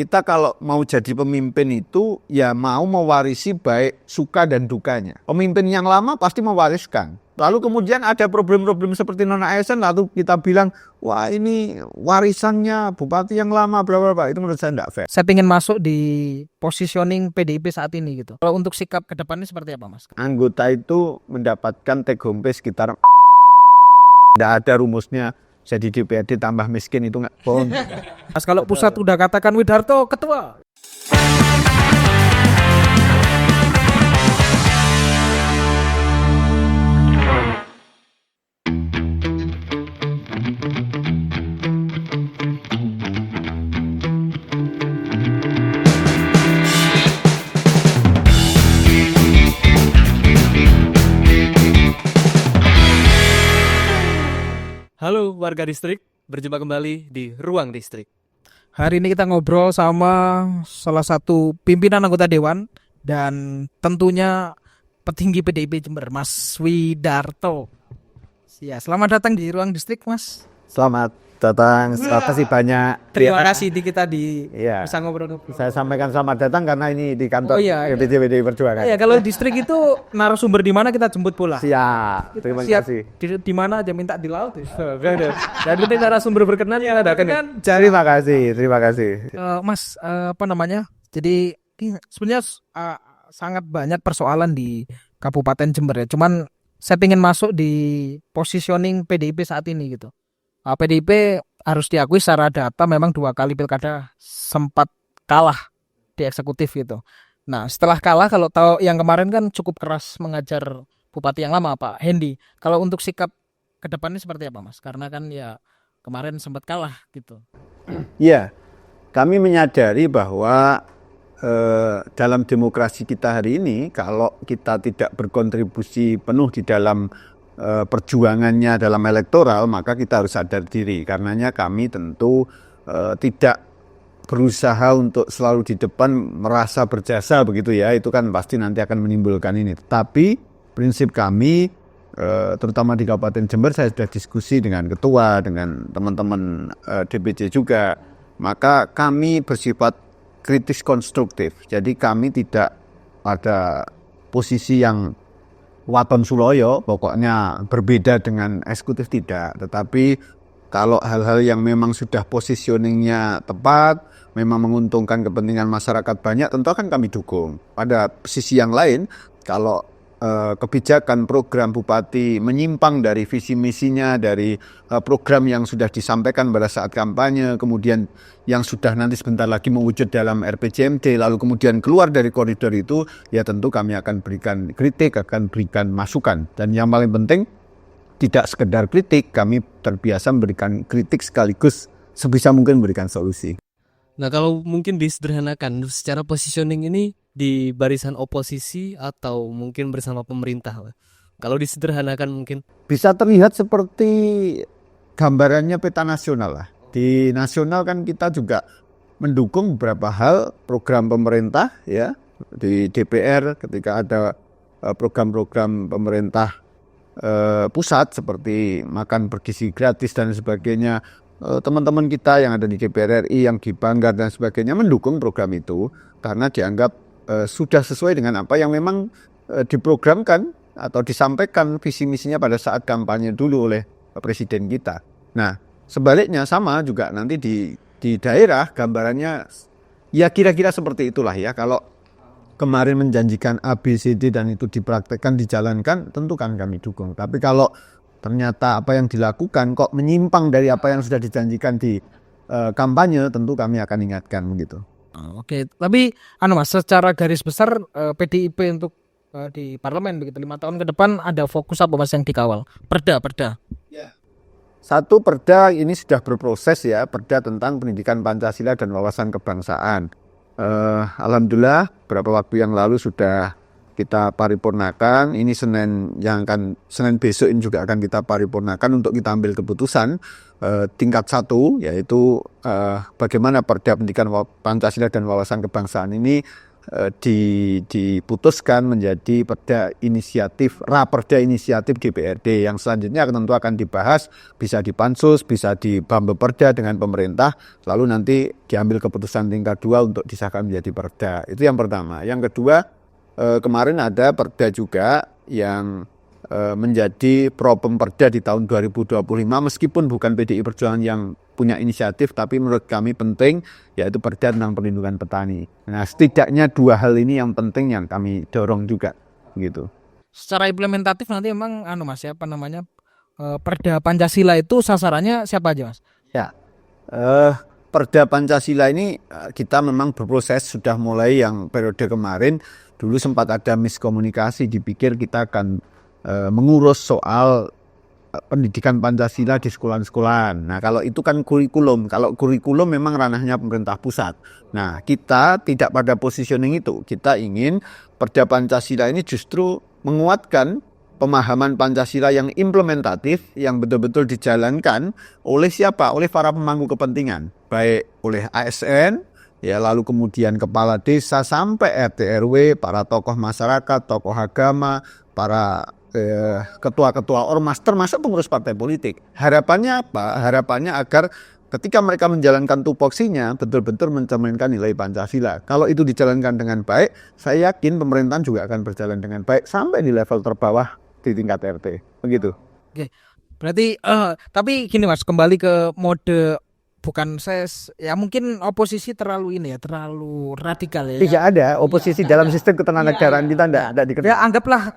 Kita kalau mau jadi pemimpin itu ya mau mewarisi baik suka dan dukanya. Pemimpin yang lama pasti mewariskan. Lalu kemudian ada problem-problem seperti Nona ASN, lalu kita bilang, wah ini warisannya bupati yang lama, berapa. Itu menurut saya tidak fair. Saya ingin masuk di positioning PDIP saat ini gitu. Kalau untuk sikap ke depannya seperti apa, Mas? Anggota itu mendapatkan take home pay sekitar tidak ada rumusnya jadi DPRD tambah miskin itu nggak bohong. Mas, kalau pusat udah katakan Widarto ketua. Halo warga distrik, berjumpa kembali di Ruang Distrik. Hari ini kita ngobrol sama salah satu pimpinan anggota dewan dan tentunya petinggi PDIP Jember, Mas Widarto. Ya, selamat datang di Ruang Distrik, Mas. Selamat datang, terima kasih banyak. Terima kasih kita Iya. bisa ngobrol. Saya sampaikan selamat datang karena ini di kantor PDIP Perjuangan. Ya, kalau distrik itu narasumber di mana kita jemput bola. Siap, terima Siap. kasih. Di mana aja minta di laut. Dan penting narasumber berkenan ya ada kan. Terima kasih. Mas, apa namanya? Jadi ini sebenarnya sangat banyak persoalan di Kabupaten Jember ya. Cuman saya ingin masuk di positioning PDIP saat ini gitu. PDIP harus diakui secara data memang 2 kali pilkada sempat kalah di eksekutif gitu. Nah, setelah kalah, kalau tahu yang kemarin kan cukup keras mengajar bupati yang lama Pak Hendy. Kalau untuk sikap ke depannya seperti apa, Mas? Karena kan ya kemarin sempat kalah gitu. Iya, kami menyadari bahwa dalam demokrasi kita hari ini, kalau kita tidak berkontribusi penuh di dalam perjuangannya dalam elektoral, maka kita harus sadar diri. Karenanya kami tentu tidak berusaha untuk selalu di depan merasa berjasa begitu ya. Itu kan pasti nanti akan menimbulkan ini. Tapi prinsip kami, terutama di Kabupaten Jember, saya sudah diskusi dengan ketua, dengan teman-teman DPC juga. Maka kami bersifat kritis konstruktif. Jadi kami tidak ada posisi yang waton suloyo, pokoknya berbeda dengan eksekutif, tidak. Tetapi kalau hal-hal yang memang sudah positioningnya tepat, memang menguntungkan kepentingan masyarakat banyak, tentu akan kami dukung. Pada sisi yang lain, kalau kebijakan program bupati menyimpang dari visi misinya, dari program yang sudah disampaikan pada saat kampanye, kemudian yang sudah nanti sebentar lagi mewujud dalam RPJMD, lalu kemudian keluar dari koridor itu, ya tentu kami akan berikan kritik, akan berikan masukan. Dan yang paling penting, tidak sekedar kritik, kami terbiasa memberikan kritik sekaligus sebisa mungkin memberikan solusi. Nah, kalau mungkin disederhanakan secara positioning ini di barisan oposisi atau mungkin bersama pemerintah. Kalau disederhanakan mungkin bisa terlihat seperti gambarannya peta nasional lah. Di nasional kan kita juga mendukung beberapa hal program pemerintah ya. Di DPR ketika ada program-program pemerintah pusat seperti makan bergizi gratis dan sebagainya, teman-teman kita yang ada di DPR RI, yang di Banggar dan sebagainya mendukung program itu karena dianggap sudah sesuai dengan apa yang memang diprogramkan atau disampaikan visi misinya pada saat kampanye dulu oleh presiden kita. Nah, sebaliknya sama juga nanti di daerah gambarannya ya kira-kira seperti itulah ya. Kalau kemarin menjanjikan A, B, C, D dan itu dipraktekkan, dijalankan, tentu kan kami dukung. Tapi kalau ternyata apa yang dilakukan kok menyimpang dari apa yang sudah dijanjikan di kampanye, tentu kami akan ingatkan begitu. Oke, tapi Mas, secara garis besar PDIP untuk di parlemen begitu 5 tahun ke depan ada fokus apa Mas yang dikawal? Perda. Satu, perda ini sudah berproses ya, perda tentang pendidikan Pancasila dan wawasan kebangsaan. Alhamdulillah beberapa waktu yang lalu sudah kita paripurnakan. Ini Senin besok ini juga akan kita paripurnakan untuk kita ambil keputusan tingkat 1, yaitu bagaimana perda pendidikan Pancasila dan wawasan kebangsaan ini diputuskan menjadi raperda inisiatif DPRD yang selanjutnya tentu akan dibahas, bisa di Pansus, bisa di Bambeperda dengan pemerintah, lalu nanti diambil keputusan tingkat 2 untuk disahkan menjadi perda. Itu yang pertama. Yang kedua, kemarin ada perda juga yang menjadi Propemperda di tahun 2025 meskipun bukan PDI Perjuangan yang punya inisiatif, tapi menurut kami penting, yaitu perda tentang perlindungan petani. Nah, setidaknya 2 hal ini yang penting yang kami dorong juga gitu. Secara implementatif nanti emang Mas Perda Pancasila itu sasarannya siapa aja, Mas? Ya. Perda Pancasila ini kita memang berproses, sudah mulai yang periode kemarin. Dulu sempat ada miskomunikasi, dipikir kita akan mengurus soal pendidikan Pancasila di sekolah-sekolahan. Nah, kalau itu kan kurikulum. Kalau kurikulum memang ranahnya pemerintah pusat. Nah, kita tidak pada positioning itu. Kita ingin Perda Pancasila ini justru menguatkan pemahaman Pancasila yang implementatif, yang betul-betul dijalankan oleh siapa? Oleh para pemangku kepentingan. Baik oleh ASN, ya, lalu kemudian kepala desa sampai RT RW, para tokoh masyarakat, tokoh agama, para ketua-ketua ormas, termasuk pengurus partai politik. Harapannya apa? Harapannya agar ketika mereka menjalankan tupoksinya betul-betul mencerminkan nilai Pancasila. Kalau itu dijalankan dengan baik, saya yakin pemerintahan juga akan berjalan dengan baik sampai di level terbawah di tingkat RT. Begitu. Oke. Berarti tapi gini Mas, kembali ke mode bukan saya ya mungkin oposisi terlalu terlalu radikal ya. Tidak ada oposisi dalam sistem ketenaganegaraan kita tidak dikenal. Ya anggaplah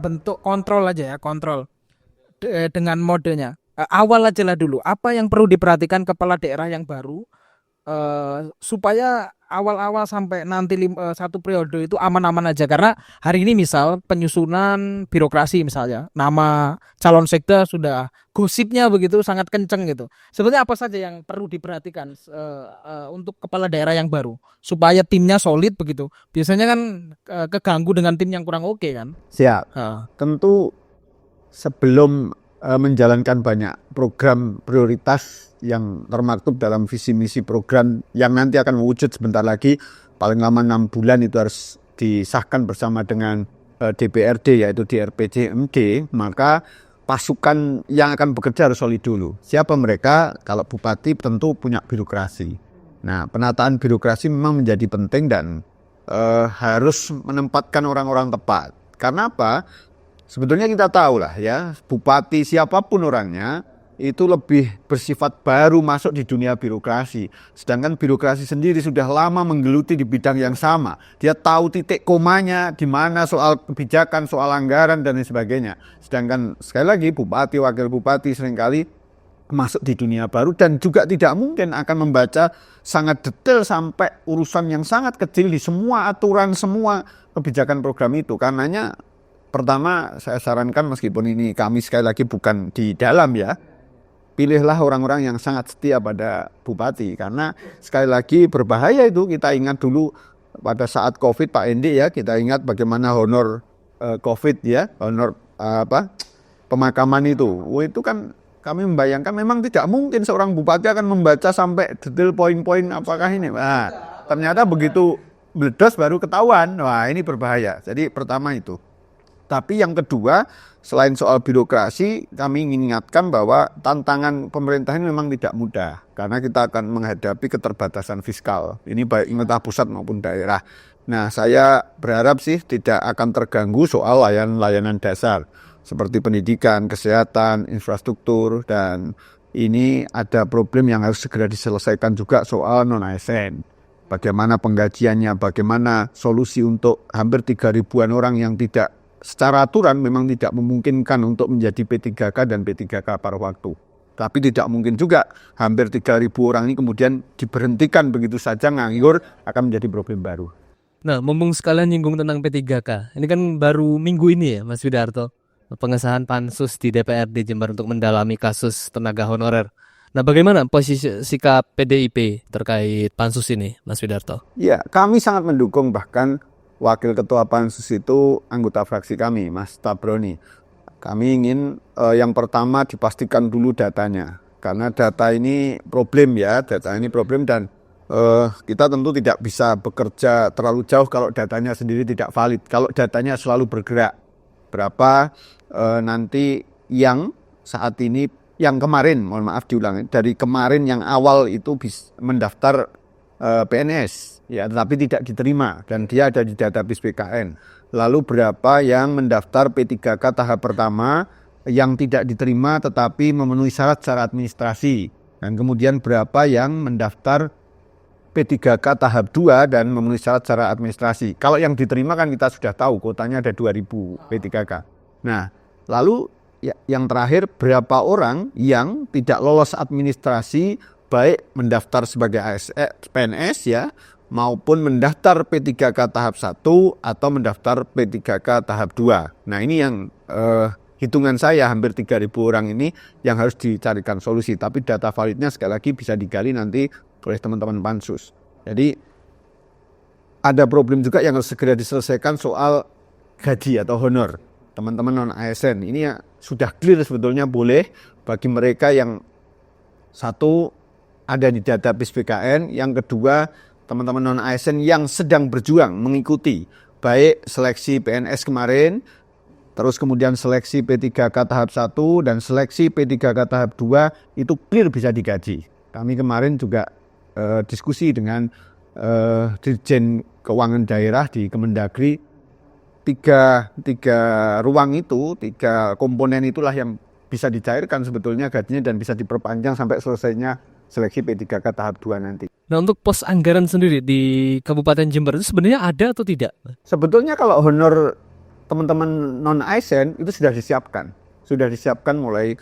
bentuk kontrol aja ya, kontrol dengan modenya. Awal aja lah dulu. Apa yang perlu diperhatikan kepala daerah yang baru supaya awal-awal sampai nanti 1 periode itu aman-aman aja, karena hari ini misal penyusunan birokrasi misalnya nama calon sekda sudah gosipnya begitu sangat kenceng gitu. Sebenarnya apa saja yang perlu diperhatikan untuk kepala daerah yang baru supaya timnya solid begitu? Biasanya kan keganggu dengan tim yang kurang oke kan. Siap. Tentu sebelum menjalankan banyak program prioritas yang termaktub dalam visi misi program yang nanti akan mewujud sebentar lagi, paling lama 6 bulan itu harus disahkan bersama dengan DPRD yaitu di RPJMD, maka pasukan yang akan bekerja harus solid dulu. Siapa mereka? Kalau bupati tentu punya birokrasi. Nah, penataan birokrasi memang menjadi penting dan harus menempatkan orang-orang tepat. Karena apa? Sebetulnya kita tahu lah ya, bupati siapapun orangnya itu lebih bersifat baru masuk di dunia birokrasi. Sedangkan birokrasi sendiri sudah lama menggeluti di bidang yang sama. Dia tahu titik komanya di mana soal kebijakan, soal anggaran dan lain sebagainya. Sedangkan sekali lagi bupati, wakil bupati seringkali masuk di dunia baru dan juga tidak mungkin akan membaca sangat detail sampai urusan yang sangat kecil di semua aturan, semua kebijakan program itu. Karenanya pertama saya sarankan, meskipun ini kami sekali lagi bukan di dalam ya, pilihlah orang-orang yang sangat setia pada bupati. Karena sekali lagi berbahaya itu, kita ingat dulu pada saat COVID Pak Endi ya, kita ingat bagaimana honor COVID ya, honor pemakaman itu. Itu kan kami membayangkan memang tidak mungkin seorang bupati akan membaca sampai detail poin-poin apakah ini. Nah, ternyata begitu meledos baru ketahuan. Wah, ini berbahaya. Jadi pertama itu. Tapi yang kedua, selain soal birokrasi, kami ingin ingatkan bahwa tantangan pemerintah ini memang tidak mudah. Karena kita akan menghadapi keterbatasan fiskal. Ini baik pemerintah pusat maupun daerah. Nah, saya berharap sih tidak akan terganggu soal layanan dasar. Seperti pendidikan, kesehatan, infrastruktur. Dan ini ada problem yang harus segera diselesaikan juga soal non-ASN. Bagaimana penggajiannya, bagaimana solusi untuk hampir 3.000-an orang yang tidak secara aturan memang tidak memungkinkan untuk menjadi P3K dan P3K paruh waktu. Tapi tidak mungkin juga hampir 3.000 orang ini kemudian diberhentikan begitu saja nganggur, akan menjadi problem baru. Nah, mumpung sekalian nyinggung tentang P3K, ini kan baru minggu ini ya Mas Widarto, pengesahan pansus di DPRD Jember untuk mendalami kasus tenaga honorer. Nah, bagaimana posisi sikap PDIP terkait pansus ini Mas Widarto? Ya, kami sangat mendukung, bahkan Wakil Ketua Pansus itu anggota fraksi kami, Mas Tabroni. Kami ingin yang pertama dipastikan dulu datanya. Karena data ini problem ya, dan kita tentu tidak bisa bekerja terlalu jauh kalau datanya sendiri tidak valid. Kalau datanya selalu bergerak, berapa nanti yang saat ini, yang kemarin, mohon maaf diulangi, dari kemarin yang awal itu mendaftar PNS, ya, tetapi tidak diterima dan dia ada di database BKN. Lalu berapa yang mendaftar P3K tahap pertama yang tidak diterima tetapi memenuhi syarat secara administrasi, dan kemudian berapa yang mendaftar P3K tahap 2 dan memenuhi syarat secara administrasi. Kalau yang diterima kan kita sudah tahu kotanya ada 2000 P3K. Nah, lalu yang terakhir berapa orang yang tidak lolos administrasi, baik mendaftar sebagai PNS ya, maupun mendaftar P3K tahap 1 atau mendaftar P3K tahap 2. Nah, ini yang hitungan saya hampir 3.000 orang ini yang harus dicarikan solusi. Tapi data validnya sekali lagi bisa digali nanti oleh teman-teman Pansus. Jadi ada problem juga yang harus segera diselesaikan soal gaji atau honor teman-teman non-ASN. Ini ya sudah clear sebetulnya boleh bagi mereka yang satu ada di database BKN, yang kedua teman-teman non-ASN yang sedang berjuang mengikuti baik seleksi PNS kemarin, terus kemudian seleksi P3K tahap 1 dan seleksi P3K tahap 2 itu clear bisa digaji. Kami kemarin juga diskusi dengan Dirjen Keuangan Daerah di Kemendagri, tiga ruang itu, 3 komponen itulah yang bisa dicairkan sebetulnya gajinya dan bisa diperpanjang sampai selesainya seleksi P3K tahap 2 nanti. Nah, untuk pos anggaran sendiri di Kabupaten Jember itu sebenarnya ada atau tidak? Sebetulnya kalau honor teman-teman non-ASN itu sudah disiapkan. Sudah disiapkan mulai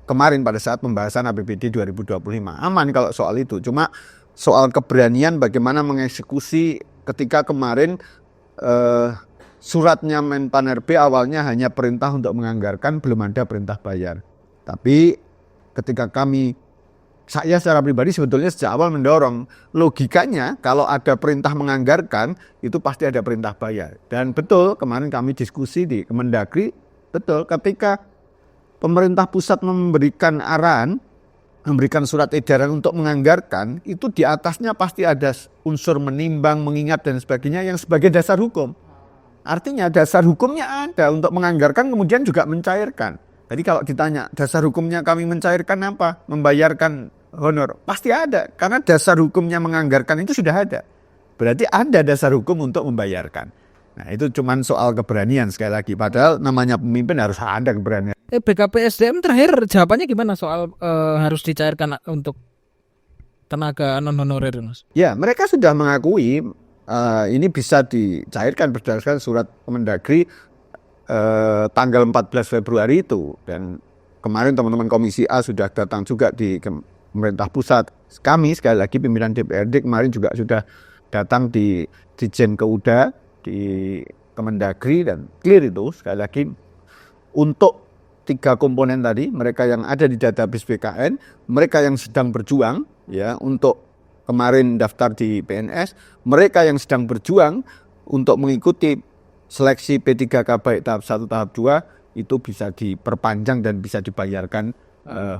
kemarin pada saat pembahasan APBD 2025. Aman kalau soal itu. Cuma soal keberanian bagaimana mengeksekusi ketika kemarin suratnya Menpan-RB awalnya hanya perintah untuk menganggarkan, belum ada perintah bayar. Tapi ketika saya secara pribadi sebetulnya sejak awal mendorong, logikanya kalau ada perintah menganggarkan itu pasti ada perintah bayar. Dan betul kemarin kami diskusi di Kemendagri, betul ketika pemerintah pusat memberikan arahan, memberikan surat edaran untuk menganggarkan, itu di atasnya pasti ada unsur menimbang, mengingat dan sebagainya yang sebagai dasar hukum. Artinya dasar hukumnya ada untuk menganggarkan kemudian juga mencairkan. Jadi kalau ditanya dasar hukumnya kami mencairkan apa? Membayarkan honor. Pasti ada, karena dasar hukumnya menganggarkan itu sudah ada. Berarti ada dasar hukum untuk membayarkan. Nah, itu cuma soal keberanian sekali lagi. Padahal namanya pemimpin harus ada keberanian. BKPSDM terakhir jawabannya gimana soal harus dicairkan untuk tenaga non-honorer, Mas? Ya, mereka sudah mengakui ini bisa dicairkan berdasarkan surat Kemendagri tanggal 14 Februari itu. Dan kemarin teman-teman Komisi A sudah datang juga di pemerintah pusat. Kami sekali lagi pimpinan DPRD kemarin juga sudah datang di Dirjen Keuda di Kemendagri dan clear itu sekali lagi untuk 3 komponen tadi, mereka yang ada di database BKN, mereka yang sedang berjuang ya untuk kemarin daftar di PNS, mereka yang sedang berjuang untuk mengikuti seleksi P3K baik tahap 1 tahap 2 itu bisa diperpanjang dan bisa dibayarkan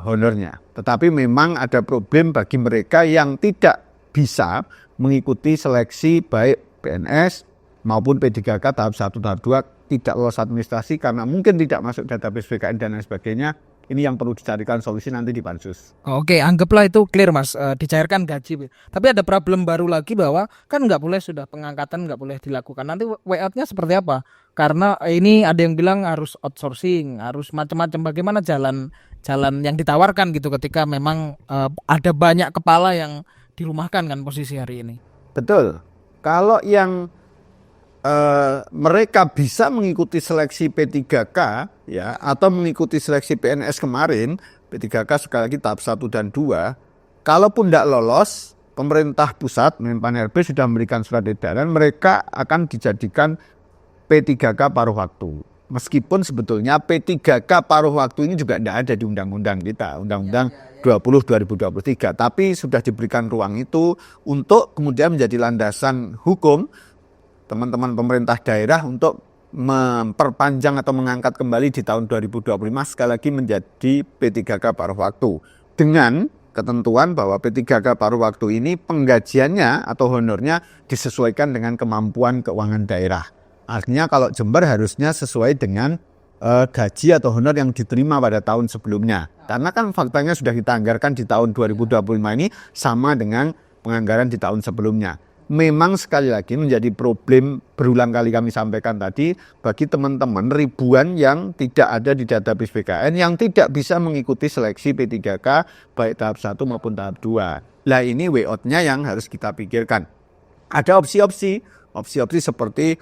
honornya. Tetapi memang ada problem bagi mereka yang tidak bisa mengikuti seleksi baik PNS maupun P3K tahap 1 tahap 2 tidak lolos administrasi karena mungkin tidak masuk database BKN dan lain sebagainya. Ini yang perlu dicarikan solusi nanti di Pansus. Oke, anggaplah itu clear, Mas, dicairkan gaji. Tapi ada problem baru lagi bahwa kan nggak boleh, sudah pengangkatan nggak boleh dilakukan. Nanti way out-nya seperti apa? Karena ini ada yang bilang harus outsourcing, harus macam-macam. Bagaimana jalan yang ditawarkan gitu ketika memang ada banyak kepala yang dirumahkan kan posisi hari ini? Betul. Kalau yang mereka bisa mengikuti seleksi P3K ya atau mengikuti seleksi PNS kemarin, P3K sekali lagi tahap 1 dan 2, kalaupun tidak lolos, pemerintah pusat Menpan-RB sudah memberikan surat edaran, mereka akan dijadikan P3K paruh waktu. Meskipun sebetulnya P3K paruh waktu ini juga tidak ada di undang-undang kita, Undang-Undang 20/2023, tapi sudah diberikan ruang itu untuk kemudian menjadi landasan hukum teman-teman pemerintah daerah untuk memperpanjang atau mengangkat kembali di tahun 2025 sekali lagi menjadi P3K paruh waktu dengan ketentuan bahwa P3K paruh waktu ini penggajiannya atau honornya disesuaikan dengan kemampuan keuangan daerah. Artinya kalau Jember harusnya sesuai dengan gaji atau honor yang diterima pada tahun sebelumnya. Karena kan faktanya sudah kita anggarkan di tahun 2025 ini sama dengan penganggaran di tahun sebelumnya. Memang sekali lagi menjadi problem berulang kali kami sampaikan tadi bagi teman-teman ribuan yang tidak ada di database BKN yang tidak bisa mengikuti seleksi P3K baik tahap 1 maupun tahap 2. Lah ini way out-nya yang harus kita pikirkan. Ada opsi-opsi seperti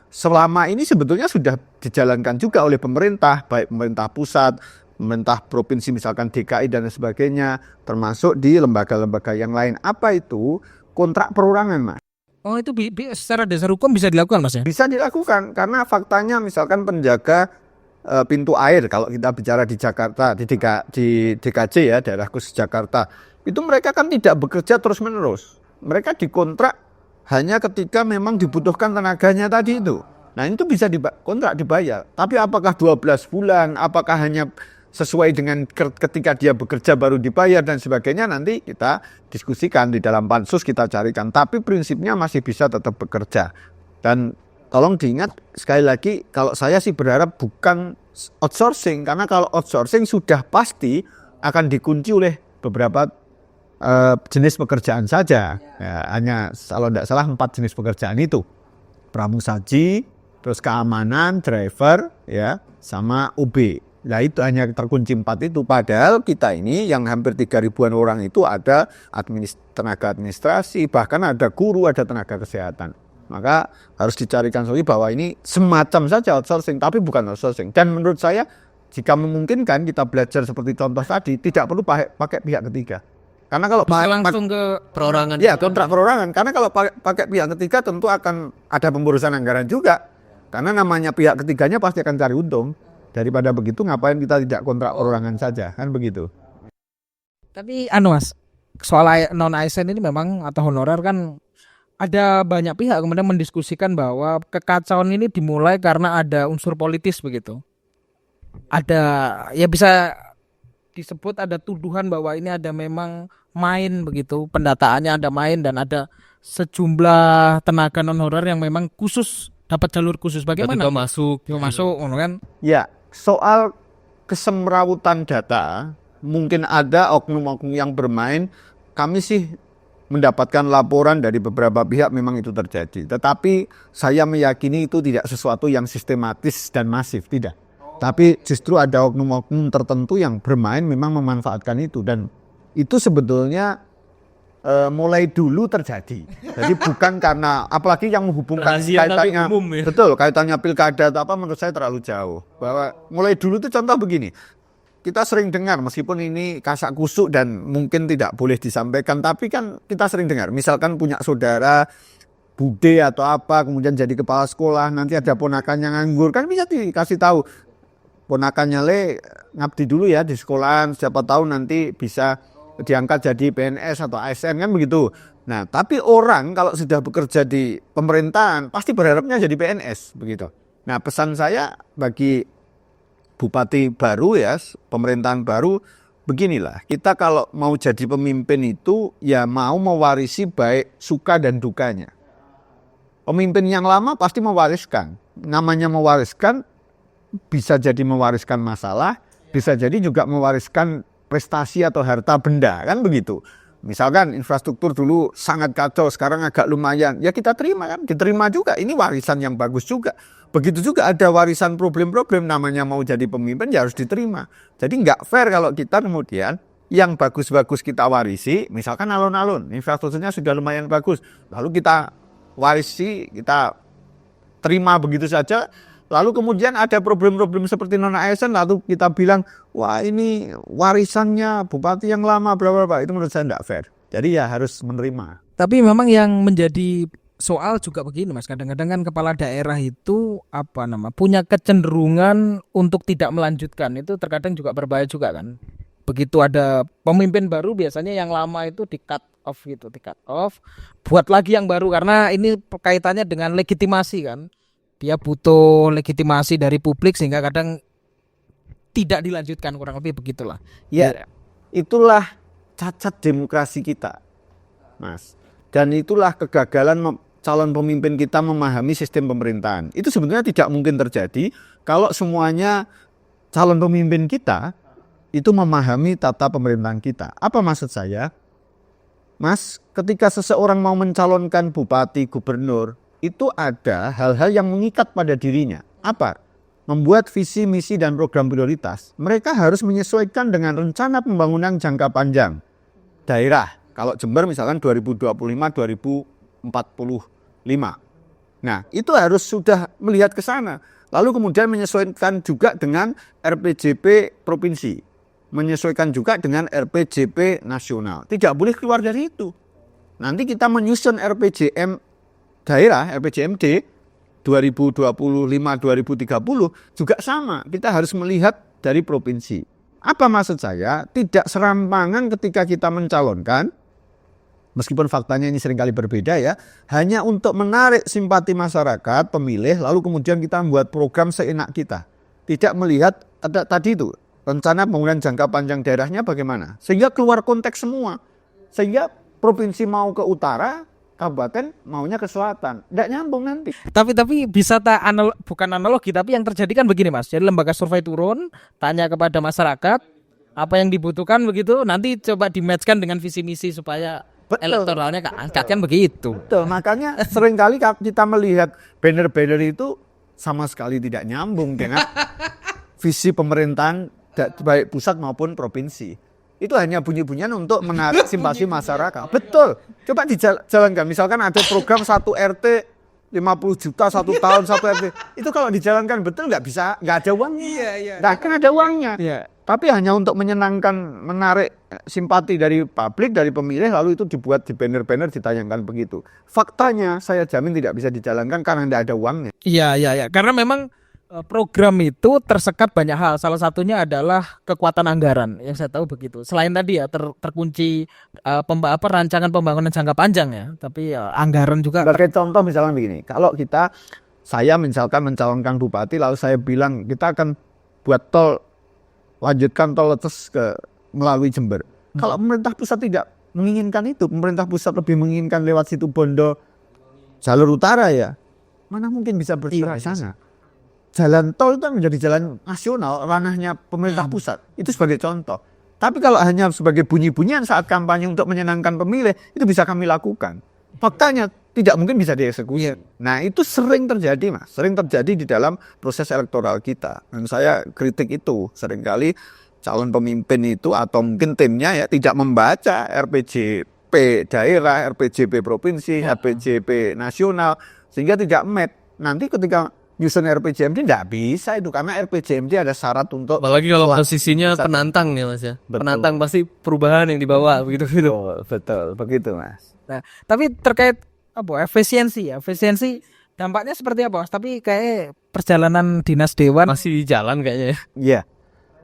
selama ini sebetulnya sudah dijalankan juga oleh pemerintah, baik pemerintah pusat, pemerintah provinsi misalkan DKI dan sebagainya, termasuk di lembaga-lembaga yang lain. Apa itu? Kontrak perorangan, Mas. Oh, itu secara dasar hukum bisa dilakukan, Mas ya? Bisa dilakukan karena faktanya misalkan penjaga pintu air kalau kita bicara di Jakarta, di DKJ ya, daerah khusus Jakarta, itu mereka kan tidak bekerja terus-menerus. Mereka dikontrak hanya ketika memang dibutuhkan tenaganya tadi itu. Nah, itu bisa kontrak dibayar. Tapi apakah 12 bulan, apakah hanya sesuai dengan ketika dia bekerja baru dibayar dan sebagainya, nanti kita diskusikan di dalam pansus, kita carikan. Tapi prinsipnya masih bisa tetap bekerja. Dan tolong diingat sekali lagi, kalau saya sih berharap bukan outsourcing, karena kalau outsourcing sudah pasti akan dikunci oleh beberapa jenis pekerjaan saja. Ya, hanya kalau tidak salah 4 jenis pekerjaan itu. Pramusaji, terus keamanan, driver, ya, sama OB. Nah itu hanya terkunci 4 itu. Padahal kita ini yang hampir 3.000-an orang itu ada tenaga administrasi, bahkan ada guru, ada tenaga kesehatan. Maka harus dicarikan solusi bahwa ini semacam saja outsourcing, tapi bukan outsourcing. Dan menurut saya jika memungkinkan kita belajar seperti contoh tadi, tidak perlu pakai pihak ketiga. Karena kalau langsung ke perorangan. Ya, kontrak perorangan. Karena kalau pakai pihak ketiga tentu akan ada pemborosan anggaran juga. Karena namanya pihak ketiganya pasti akan cari untung. Daripada begitu ngapain kita tidak kontrak perorangan saja, kan begitu. Tapi Mas, soal non ASN ini memang atau honorer kan ada banyak pihak kemudian mendiskusikan bahwa kekacauan ini dimulai karena ada unsur politis begitu. Ada ya bisa disebut ada tuduhan bahwa ini ada memang main begitu, pendataannya ada main dan ada sejumlah tenaga non honorer yang memang khusus dapat jalur khusus. Bagaimana? Tiba masuk kan? Ya, soal kesemrawutan data mungkin ada oknum-oknum yang bermain. Kami sih mendapatkan laporan dari beberapa pihak memang itu terjadi. Tetapi saya meyakini itu tidak sesuatu yang sistematis dan masif, tidak. Tapi justru ada oknum-oknum tertentu yang bermain memang memanfaatkan itu. Dan itu sebetulnya mulai dulu terjadi. Jadi bukan karena, apalagi yang menghubungkan kaitannya, ya? Betul, kaitannya pilkada atau apa menurut saya terlalu jauh. Bahwa mulai dulu itu contoh begini, kita sering dengar meskipun ini kasak kusuk dan mungkin tidak boleh disampaikan, tapi kan kita sering dengar, misalkan punya saudara bude atau apa, kemudian jadi kepala sekolah, nanti ada ponakannya nganggur, kan bisa dikasih tahu, ponakannya ngabdi dulu ya di sekolahan, siapa tahu nanti bisa diangkat jadi PNS atau ASN, kan begitu. Nah, tapi orang kalau sudah bekerja di pemerintahan pasti berharapnya jadi PNS, begitu. Nah, pesan saya bagi bupati baru ya, pemerintahan baru, beginilah, kita kalau mau jadi pemimpin itu ya mau mewarisi baik suka dan dukanya. Pemimpin yang lama pasti mewariskan. Namanya mewariskan bisa jadi mewariskan masalah, bisa jadi juga mewariskan prestasi atau harta benda, kan begitu. Misalkan infrastruktur dulu sangat kacau, sekarang agak lumayan, ya kita terima kan, diterima juga, ini warisan yang bagus juga. Begitu juga ada warisan problem-problem, namanya mau jadi pemimpin ya harus diterima. Jadi nggak fair kalau kita kemudian yang bagus-bagus kita warisi, misalkan alun-alun, infrastrukturnya sudah lumayan bagus, lalu kita warisi, kita terima begitu saja. Lalu kemudian ada problem-problem seperti non ASN, lalu kita bilang, wah ini warisannya bupati yang lama, berapa. Itu menurut saya tidak fair. Jadi ya harus menerima. Tapi memang yang menjadi soal juga begini, Mas. Kadang-kadang kan kepala daerah itu punya kecenderungan untuk tidak melanjutkan. Itu terkadang juga berbahaya juga kan. Begitu ada pemimpin baru, biasanya yang lama itu di cut off gitu, buat lagi yang baru karena ini kaitannya dengan legitimasi kan. Dia butuh legitimasi dari publik sehingga kadang tidak dilanjutkan, kurang lebih begitulah. Ya, itulah cacat demokrasi kita, Mas. Dan itulah kegagalan calon pemimpin kita memahami sistem pemerintahan. Itu sebenarnya tidak mungkin terjadi kalau semuanya calon pemimpin kita itu memahami tata pemerintahan kita. Apa maksud saya? Mas, ketika seseorang mau mencalonkan bupati, gubernur, itu ada hal-hal yang mengikat pada dirinya. Apa? Membuat visi, misi, dan program prioritas. Mereka harus menyesuaikan dengan rencana pembangunan jangka panjang daerah. Kalau Jember misalkan 2025-2045. Nah, itu harus sudah melihat ke sana. Lalu kemudian menyesuaikan juga dengan RPJP provinsi. Menyesuaikan juga dengan RPJP nasional. Tidak boleh keluar dari itu. Nanti kita menyusun RPJM daerah, RPJMD 2025-2030 juga sama. Kita harus melihat dari provinsi. Apa maksud saya? Tidak serampangan ketika kita mencalonkan, meskipun faktanya ini seringkali berbeda ya, hanya untuk menarik simpati masyarakat, pemilih, lalu kemudian kita membuat program seenak kita. Tidak melihat tadi itu, rencana pembangunan jangka panjang daerahnya bagaimana. Sehingga keluar konteks semua. Sehingga provinsi mau ke utara, kabupaten maunya ke selatan. Tidak nyambung nanti. Tapi bisa bukan analogi, tapi yang terjadi kan begini Mas. Jadi lembaga survei turun, tanya kepada masyarakat apa yang dibutuhkan begitu, nanti coba di-match-kan dengan visi misi supaya elektoralnya kan begitu. Betul, makanya seringkali kita melihat banner-banner itu sama sekali tidak nyambung dengan visi pemerintahan baik pusat maupun provinsi. Itu hanya bunyi-bunyian untuk menarik simpati masyarakat. Betul, coba dijalankan. Misalkan ada program 1 RT 50 juta 1 tahun 1 RT. Itu kalau dijalankan betul nggak ada uangnya. Nggak akan ada uangnya. Tapi hanya untuk menyenangkan, menarik simpati dari publik, dari pemilih, lalu itu dibuat di banner-banner ditayangkan begitu. Faktanya saya jamin tidak bisa dijalankan karena tidak ada uangnya. Iya. Karena memang program itu tersekat banyak hal. Salah satunya adalah kekuatan anggaran yang saya tahu begitu. Selain tadi ya terkunci rancangan pembangunan jangka panjang ya, tapi anggaran juga. Sebagai contoh misalkan begini, kalau saya misalkan mencalonkan bupati, lalu saya bilang kita akan buat tol, lanjutkan tol Leces melalui Jember. Kalau pemerintah pusat tidak menginginkan itu, pemerintah pusat lebih menginginkan lewat Situbondo jalur utara ya, mana mungkin bisa bergerak di sana. Jalan tol itu menjadi jalan nasional, ranahnya pemerintah pusat. Itu sebagai contoh. Tapi kalau hanya sebagai bunyi-bunyian saat kampanye untuk menyenangkan pemilih, itu bisa kami lakukan. Faktanya tidak mungkin bisa dieksekusi. Nah, itu sering terjadi, Mas. Sering terjadi di dalam proses elektoral kita. Dan saya kritik itu. Seringkali calon pemimpin itu atau mungkin timnya ya tidak membaca RPJP daerah, RPJP provinsi, RPJP nasional, sehingga tidak match. Nanti ketika nyusun RPJMD tidak bisa itu, karena RPJMD ada syarat untuk, apalagi kalau posisinya penantang ya Mas ya. Betul. Penantang pasti perubahan yang dibawa begitu. Betul, begitu Mas. Nah, tapi terkait efisiensi dampaknya seperti apa Mas? Tapi kayak perjalanan dinas dewan masih di jalan kayaknya ya. Iya.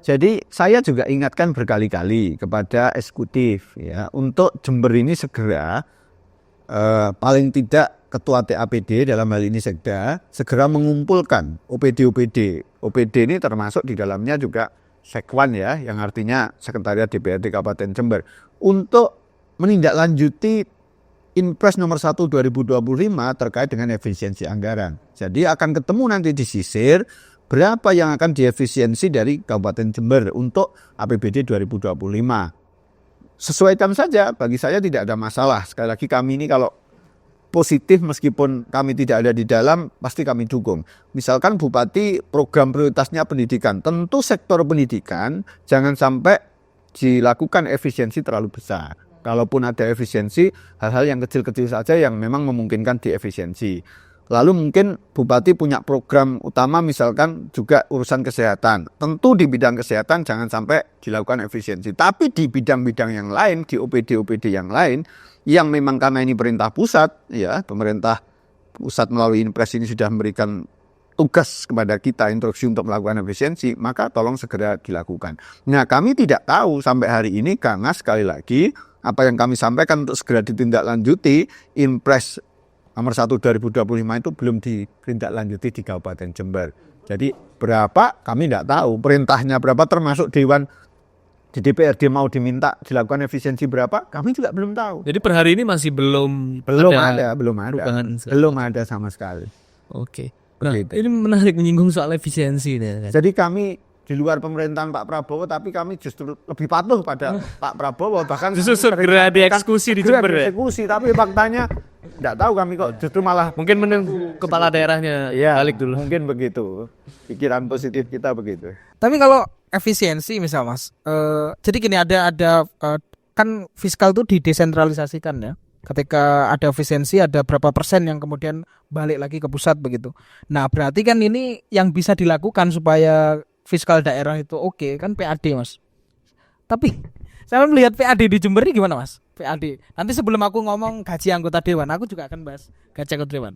Jadi saya juga ingatkan berkali-kali kepada eksekutif ya, untuk Jember ini segera paling tidak Ketua TAPD dalam hal ini Sekda segera mengumpulkan OPD. OPD ini termasuk di dalamnya juga Sekwan ya, yang artinya Sekretariat DPRD Kabupaten Jember, untuk menindaklanjuti Inpres nomor 1 2025 terkait dengan efisiensi anggaran. Jadi akan ketemu nanti disisir berapa yang akan diefisiensi dari Kabupaten Jember untuk APBD 2025. Sesuaikan saja, bagi saya tidak ada masalah. Sekali lagi kami ini kalau positif meskipun kami tidak ada di dalam, pasti kami dukung. Misalkan Bupati program prioritasnya pendidikan, tentu sektor pendidikan jangan sampai dilakukan efisiensi terlalu besar. Kalaupun ada efisiensi, hal-hal yang kecil-kecil saja yang memang memungkinkan diefisiensi. Lalu mungkin Bupati punya program utama misalkan juga urusan kesehatan. Tentu di bidang kesehatan jangan sampai dilakukan efisiensi. Tapi di bidang-bidang yang lain, di OPD-OPD yang lain, yang memang karena ini perintah pusat, ya pemerintah pusat melalui Inpres ini sudah memberikan tugas kepada kita instruksi untuk melakukan efisiensi, maka tolong segera dilakukan. Nah, kami tidak tahu sampai hari ini karena sekali lagi apa yang kami sampaikan untuk segera ditindaklanjuti Inpres nomor 1 2025 itu belum ditindaklanjuti di Kabupaten Jember. Jadi berapa kami tidak tahu, perintahnya berapa termasuk Dewan di DPRD mau diminta dilakukan efisiensi berapa, kami juga belum tahu. Jadi per hari ini masih belum Belum perubahan. ada, belum ada sama sekali. Oke. Nah, Begitu. ini menarik menyinggung soal efisiensi nih. Jadi kami di luar pemerintahan Pak Prabowo, tapi kami justru lebih patuh pada Pak Prabowo, bahkan Justru segera dieksekusi di segera Jember ya? dieksekusi, tapi faktanya tidak tahu kami kok justru malah Mungkin menunggu kepala daerahnya balik dulu. Mungkin begitu. Pikiran positif kita begitu. Tapi kalau efisiensi misal Mas, jadi gini ada kan fiskal tuh didesentralisasikan ya. Ketika ada efisiensi ada berapa persen yang kemudian balik lagi ke pusat begitu. Nah berarti kan ini yang bisa dilakukan supaya fiskal daerah itu oke kan PAD Mas. Tapi saya melihat PAD di Jember ini gimana Mas? PAD. Nanti sebelum aku ngomong gaji anggota dewan, aku juga akan bahas gaji anggota dewan.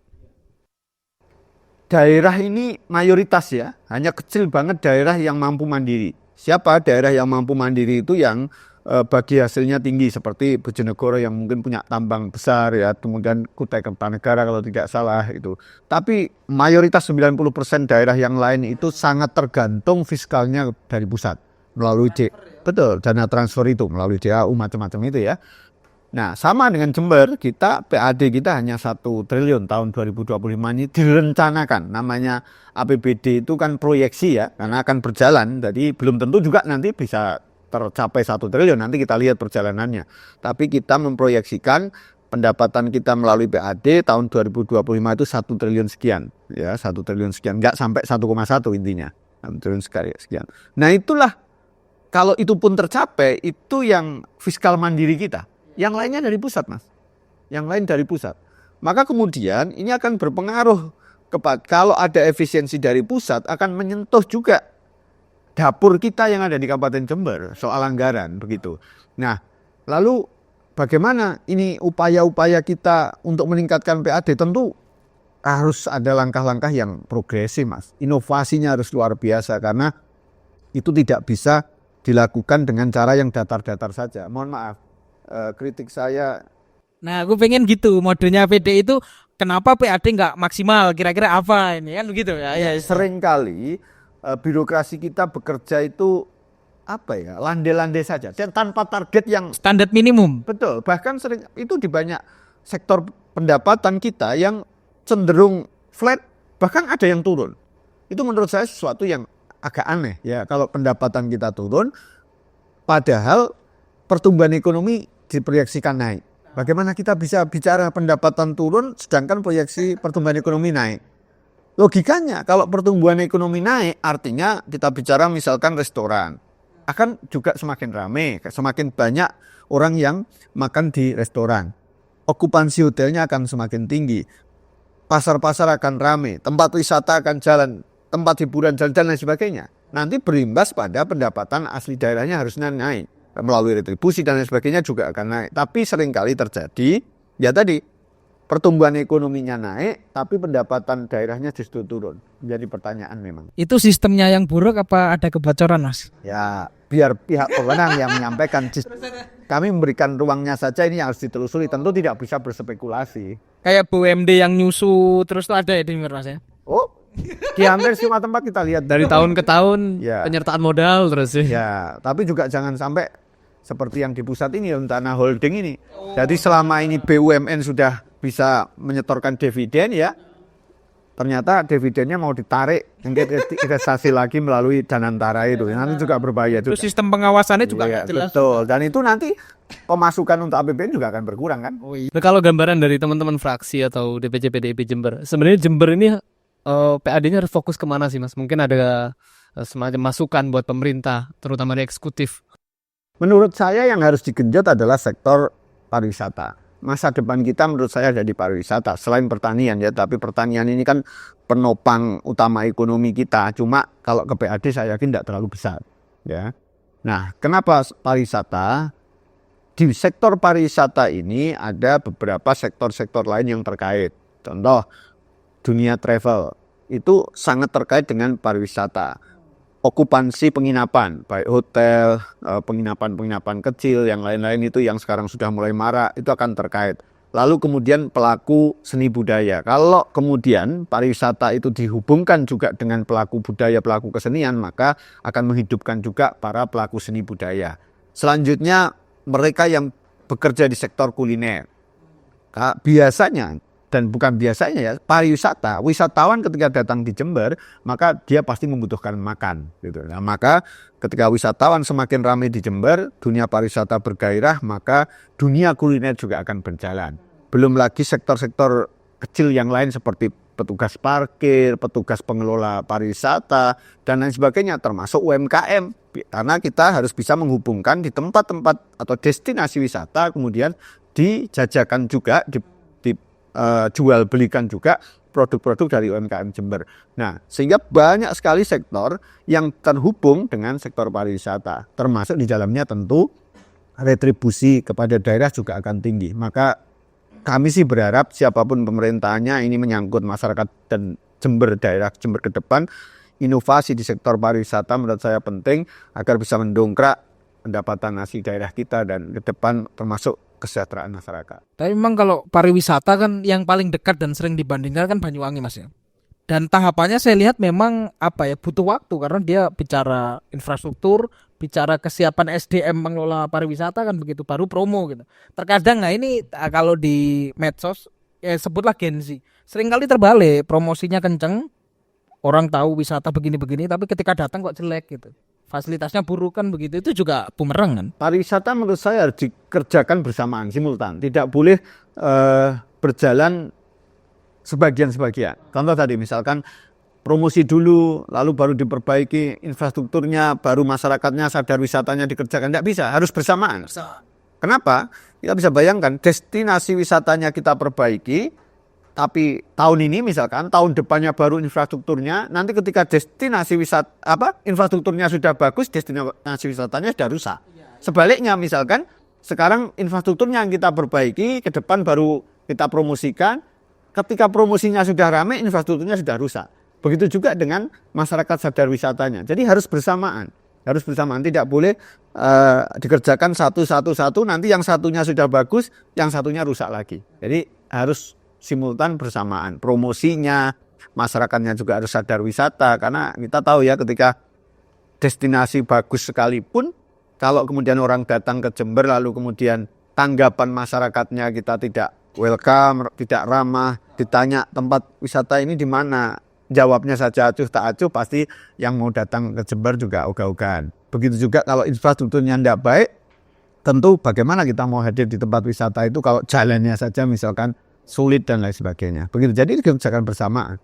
Daerah ini mayoritas ya, hanya kecil banget daerah yang mampu mandiri. Siapa daerah yang mampu mandiri itu yang bagi hasilnya tinggi seperti Bojonegoro yang mungkin punya tambang besar ya, kemudian Kutai Kartanegara kalau tidak salah itu. Tapi mayoritas 90% daerah yang lain itu sangat tergantung fiskalnya dari pusat melalui betul, dana transfer itu melalui DAU macam-macam itu ya. Nah, sama dengan Jember, kita PAD kita hanya 1 triliun tahun 2025 ini direncanakan. Namanya APBD itu kan proyeksi ya, karena akan berjalan. Jadi belum tentu juga nanti bisa tercapai 1 triliun, nanti kita lihat perjalanannya. Tapi kita memproyeksikan pendapatan kita melalui PAD tahun 2025 itu 1 triliun sekian. Ya, 1 triliun sekian, enggak sampai 1,1 intinya. 1 triliun sekian. Nah, itulah kalau itu pun tercapai, itu yang fiskal mandiri kita. Yang lainnya dari pusat, Mas. Yang lain dari pusat. Maka kemudian ini akan berpengaruh kepada kalau ada efisiensi dari pusat akan menyentuh juga dapur kita yang ada di Kabupaten Jember soal anggaran begitu. Nah, lalu bagaimana ini upaya-upaya kita untuk meningkatkan PAD? Tentu harus ada langkah-langkah yang progresif, Mas. Inovasinya harus luar biasa karena itu tidak bisa dilakukan dengan cara yang datar-datar saja. Mohon maaf. Kritik saya. Nah, aku pengen gitu modenya PD itu kenapa PAD nggak maksimal? Kira-kira apa ini kan begitu ya? Ya seringkali birokrasi kita bekerja itu apa ya? Landai-landai saja dan tanpa target yang standar minimum. Betul. Bahkan sering itu di banyak sektor pendapatan kita yang cenderung flat, bahkan ada yang turun. Itu menurut saya sesuatu yang agak aneh ya. Kalau pendapatan kita turun, padahal pertumbuhan ekonomi diproyeksikan naik. Bagaimana kita bisa bicara pendapatan turun sedangkan proyeksi pertumbuhan ekonomi naik? Logikanya kalau pertumbuhan ekonomi naik artinya kita bicara misalkan restoran akan juga semakin ramai, semakin banyak orang yang makan di restoran. Okupansi hotelnya akan semakin tinggi. Pasar-pasar akan ramai, tempat wisata akan jalan, tempat hiburan jalan dan lain sebagainya. Nanti berimbas pada pendapatan asli daerahnya harusnya naik. Melalui retribusi dan lain sebagainya juga akan naik. Tapi seringkali terjadi, ya tadi, pertumbuhan ekonominya naik, tapi pendapatan daerahnya justru turun. Jadi pertanyaan memang. Itu sistemnya yang buruk apa ada kebocoran, Mas? Ya, biar pihak berwenang yang menyampaikan. Kami memberikan ruangnya saja, ini yang harus ditelusuri. Tentu tidak bisa berspekulasi. Kayak BUMD yang nyusu terus tuh ada ya di Mas ya? Oh, di hampir semua tempat kita lihat. Dari tahun ke tahun, ya, penyertaan modal terus ya. Ya, tapi juga jangan sampai seperti yang di pusat ini, Tanah Holding ini. Jadi selama ini BUMN sudah bisa menyetorkan dividen ya, ternyata dividennya mau ditarik investasi lagi melalui Danantara itu. Nanti juga berbahaya juga. Itu sistem pengawasannya juga ya, jelas. Betul. Dan itu nanti pemasukan untuk APBN juga akan berkurang kan. Oh, iya. Nah, kalau gambaran dari teman-teman fraksi atau DPC PDIP Jember, sebenarnya Jember ini PAD-nya harus fokus kemana sih Mas? Mungkin ada semacam masukan buat pemerintah, terutama di eksekutif. Menurut saya yang harus digenjot adalah sektor pariwisata. Masa depan kita menurut saya ada di pariwisata. Selain pertanian ya, tapi pertanian ini kan penopang utama ekonomi kita. Cuma kalau ke PAD saya yakin tidak terlalu besar. Ya. Nah, kenapa pariwisata? Di sektor pariwisata ini ada beberapa sektor-sektor lain yang terkait. Contoh, dunia travel itu sangat terkait dengan pariwisata. Okupansi penginapan, baik hotel, penginapan-penginapan kecil, yang lain-lain itu yang sekarang sudah mulai marak, itu akan terkait. lalu kemudian pelaku seni budaya. Kalau kemudian pariwisata itu dihubungkan juga dengan pelaku budaya, pelaku kesenian, maka akan menghidupkan juga para pelaku seni budaya. Selanjutnya mereka yang bekerja di sektor kuliner. Biasanya, dan bukan biasanya ya, pariwisata, wisatawan ketika datang di Jember, maka dia pasti membutuhkan makan. Gitu. Nah, maka ketika wisatawan semakin ramai di Jember, dunia pariwisata bergairah, maka dunia kuliner juga akan berjalan. Belum lagi sektor-sektor kecil yang lain seperti petugas parkir, petugas pengelola pariwisata, dan lain sebagainya, termasuk UMKM. Karena kita harus bisa menghubungkan di tempat-tempat atau destinasi wisata, kemudian dijajakan juga, jual belikan juga produk-produk dari UMKM Jember. Nah, sehingga banyak sekali sektor yang terhubung dengan sektor pariwisata, termasuk di dalamnya tentu retribusi kepada daerah juga akan tinggi. Maka kami sih berharap siapapun pemerintahnya, ini menyangkut masyarakat dan Jember, daerah Jember ke depan, inovasi di sektor pariwisata menurut saya penting agar bisa mendongkrak pendapatan asli daerah kita dan ke depan termasuk kesejahteraan masyarakat. Tapi memang kalau pariwisata kan yang paling dekat dan sering dibandingkan kan Banyuwangi Mas ya. Dan tahapannya saya lihat memang butuh waktu karena dia bicara infrastruktur, bicara kesiapan SDM mengelola pariwisata kan begitu, baru promo gitu. Terkadang ini kalau di medsos sebutlah Gen Z, seringkali terbalik, promosinya kenceng, orang tahu wisata begini-begini, tapi ketika datang kok jelek gitu. Fasilitasnya buruk kan begitu, itu juga bumerang kan. Pariwisata menurut saya harus dikerjakan bersamaan, simultan. Tidak boleh berjalan sebagian-sebagian. Contoh tadi misalkan promosi dulu, lalu baru diperbaiki infrastrukturnya, baru masyarakatnya sadar wisatanya dikerjakan. Tidak bisa, harus bersamaan. Kenapa? Kita bisa bayangkan destinasi wisatanya kita perbaiki, tapi tahun ini misalkan, tahun depannya baru infrastrukturnya, nanti ketika destinasi infrastrukturnya sudah bagus, destinasi wisatanya sudah rusak. Sebaliknya misalkan, sekarang infrastrukturnya yang kita perbaiki, ke depan baru kita promosikan, ketika promosinya sudah ramai, infrastrukturnya sudah rusak. Begitu juga dengan masyarakat sadar wisatanya. Jadi harus bersamaan. Tidak boleh dikerjakan satu, nanti yang satunya sudah bagus, yang satunya rusak lagi. Jadi harus simultan bersamaan. Promosinya, masyarakatnya juga harus sadar wisata. Karena kita tahu ya ketika destinasi bagus sekalipun, kalau kemudian orang datang ke Jember lalu kemudian tanggapan masyarakatnya kita tidak welcome, tidak ramah, ditanya tempat wisata ini di mana, jawabnya saja acuh tak acuh, pasti yang mau datang ke Jember juga ogah-ogahan. Begitu juga kalau infrastrukturnya tidak baik, tentu bagaimana kita mau hadir di tempat wisata itu kalau jalannya saja misalkan sulit dan lain sebagainya. Begitu, jadi dikerjakan bersamaan.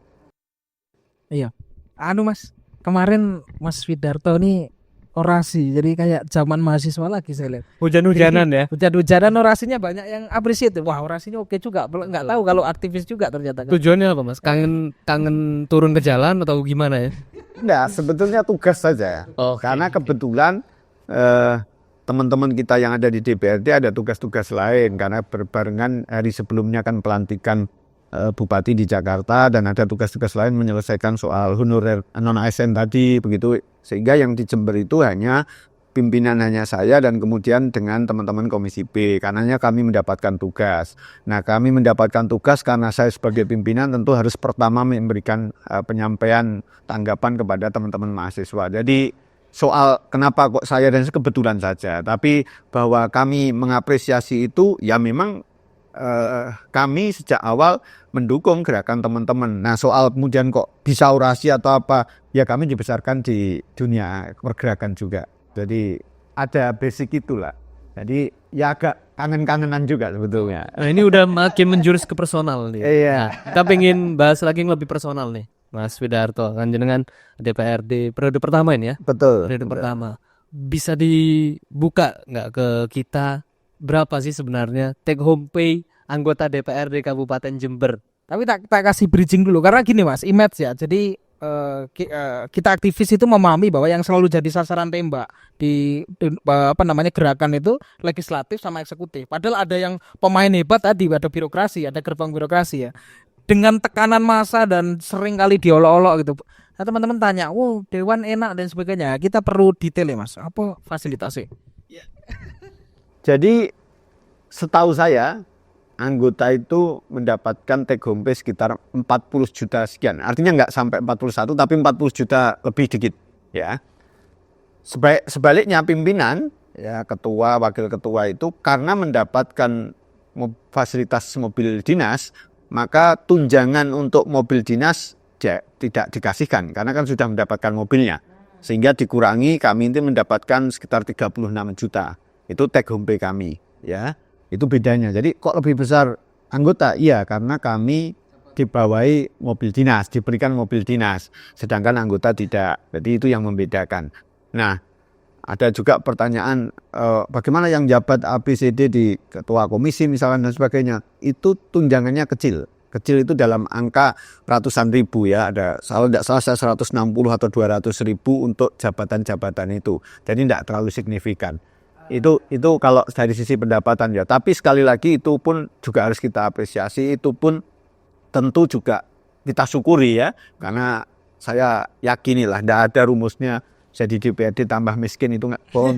Iya. Mas, kemarin Mas Widarto ini orasi, jadi kayak zaman mahasiswa lagi saya lihat. Hujan-hujanan ya. Hujan-hujanan orasinya banyak yang appreciate. Wah, orasinya oke juga. Nggak tahu kalau aktivis juga ternyata. Tujuannya apa Mas? Kangen turun ke jalan atau gimana ya? Enggak, sebetulnya tugas saja. Okay. Karena kebetulan teman-teman kita yang ada di DPRD ada tugas-tugas lain karena berbarengan hari sebelumnya kan pelantikan Bupati di Jakarta dan ada tugas-tugas lain menyelesaikan soal honorer non-ASN tadi begitu, sehingga yang di Jember itu hanya pimpinan hanya saya dan kemudian dengan teman-teman Komisi B, karenanya kami mendapatkan tugas. Nah, kami mendapatkan tugas karena saya sebagai pimpinan tentu harus pertama memberikan penyampaian tanggapan kepada teman-teman mahasiswa. Jadi soal kenapa kok saya dan kebetulan saja, tapi bahwa kami mengapresiasi itu ya memang kami sejak awal mendukung gerakan teman-teman. Nah, soal kemudian kok bisa orasi atau apa, ya kami dibesarkan di dunia pergerakan juga. Jadi ada basic itulah. Jadi ya agak kangen-kangenan juga sebetulnya. Nah, ini udah makin menjurus ke personal nih. Iya. Nah, kita pengen bahas lagi yang lebih personal nih. Mas Widarto, kan jenengan DPRD periode pertama ini ya? Betul. Periode pertama. Bisa dibuka nggak ke kita berapa sih sebenarnya take home pay anggota DPRD Kabupaten Jember? Tapi tak kasih bridging dulu karena gini Mas, image ya. Jadi kita aktivis itu memahami bahwa yang selalu jadi sasaran tembak di gerakan itu legislatif sama eksekutif. Padahal ada yang pemain hebat tadi, ada birokrasi, ada gerbang birokrasi ya. Dengan tekanan massa dan sering kali diolok-olok gitu. Nah, teman-teman tanya, "Wow, dewan enak dan sebagainya." Kita perlu detail ya, Mas. Apa fasilitasnya? Jadi setahu saya anggota itu mendapatkan take home pay sekitar 40 juta sekian. Artinya nggak sampai 41 tapi 40 juta lebih dikit ya. Sebaliknya pimpinan ya, ketua, wakil ketua itu karena mendapatkan fasilitas mobil dinas, maka tunjangan untuk mobil dinas tidak dikasihkan karena kan sudah mendapatkan mobilnya. Sehingga dikurangi, kami itu mendapatkan sekitar 36 juta. Itu take home pay kami ya. Itu bedanya. Jadi kok lebih besar anggota? Iya, karena kami dibawahi mobil dinas, diberikan mobil dinas, sedangkan anggota tidak. Jadi itu yang membedakan. Nah, ada juga pertanyaan bagaimana yang jabat ABCD di ketua komisi misalnya dan sebagainya. Itu tunjangannya kecil. Kecil itu dalam angka ratusan ribu ya. Ada kalau tidak salah saya 160 atau 200 ribu untuk jabatan-jabatan itu. Jadi tidak terlalu signifikan. Itu kalau dari sisi pendapatan ya. Tapi sekali lagi itu pun juga harus kita apresiasi, itu pun tentu juga kita syukuri ya. Karena saya yakinilah tidak ada rumusnya jadi DPRD tambah miskin itu nggak bohong.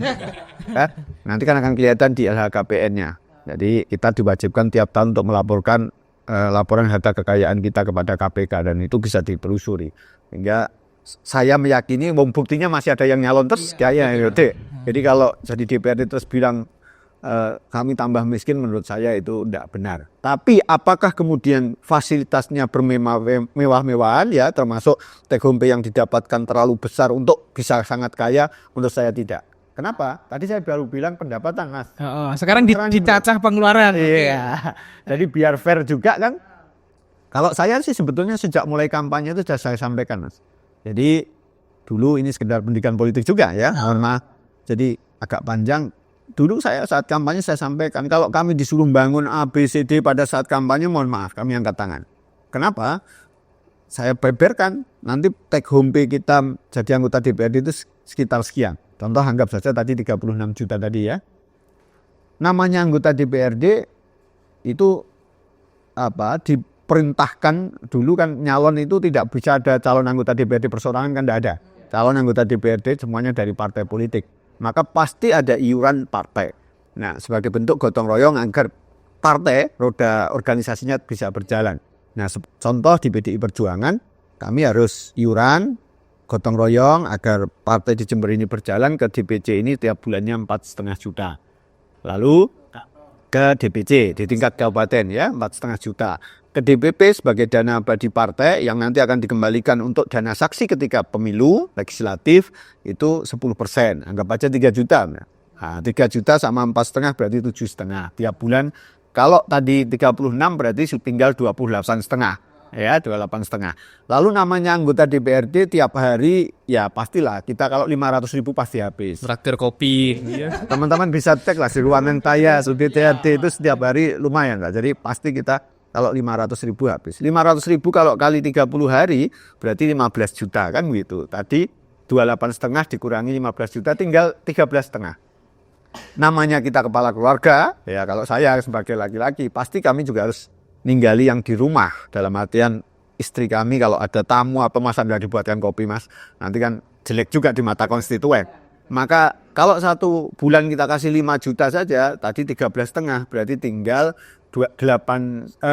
Ya? Nanti kan akan kelihatan di LHKPN-nya. Jadi kita diwajibkan tiap tahun untuk melaporkan laporan harta kekayaan kita kepada KPK dan itu bisa ditelusuri. Sehingga saya meyakini buktinya masih ada yang nyalon terus kayaknya. Jadi kalau jadi DPRD terus bilang kami tambah miskin, menurut saya itu tidak benar. Tapi apakah kemudian fasilitasnya bermewah-mewahan ya, termasuk take home pay yang didapatkan terlalu besar untuk bisa sangat kaya, menurut saya tidak. Kenapa? Tadi saya baru bilang pendapatan, Mas. Sekarang dicacah pengeluaran. Iya. Jadi biar fair juga kan. Kalau saya sih sebetulnya sejak mulai kampanye itu sudah saya sampaikan, Mas. Jadi dulu ini sekedar pendidikan politik juga ya. Mohon maaf. Jadi agak panjang. Dulu saya saat kampanye saya sampaikan kalau kami disuruh bangun ABCD pada saat kampanye, mohon maaf kami angkat tangan. Kenapa? Saya beberkan nanti take home pay kita jadi anggota DPRD itu sekitar sekian. Contoh anggap saja tadi 36 juta tadi ya. Namanya anggota DPRD itu diperintahkan dulu kan nyalon itu tidak bisa ada calon anggota DPRD perseorangan kan tidak ada. Calon anggota DPRD semuanya dari partai politik. Maka pasti ada iuran partai. Nah, sebagai bentuk gotong royong agar partai roda organisasinya bisa berjalan. Nah, contoh di PDI Perjuangan kami harus iuran gotong royong agar partai di Jember ini berjalan ke DPC ini tiap bulannya 4,5 juta. Lalu ke DPC di tingkat kabupaten ya 4,5 juta. Ke DPP sebagai dana abadi partai yang nanti akan dikembalikan untuk dana saksi ketika pemilu legislatif itu 10%. Anggap aja 3 juta. Nah, 3 juta sama 4,5 berarti 7,5 tiap bulan. Kalau tadi 36 berarti tinggal 28,5. Ya, 28,5. Lalu namanya anggota DPRD tiap hari ya pastilah kita kalau 500 ribu pasti habis. Traktir kopi. Teman-teman bisa cek lah di Ruangan Taya, DPRD itu setiap hari lumayan lah. Jadi pasti kita kalau 500 ribu habis. 500 ribu kalau kali 30 hari berarti 15 juta kan gitu. Tadi 28,5 dikurangi 15 juta tinggal 13,5. Namanya kita kepala keluarga, ya kalau saya sebagai laki-laki pasti kami juga harus ninggali yang di rumah, dalam artian istri kami kalau ada tamu apa masa nggak dibuatkan kopi Mas, nanti kan jelek juga di mata konstituen. Maka kalau 1 bulan kita kasih 5 juta saja, tadi 13,5 berarti tinggal 8,5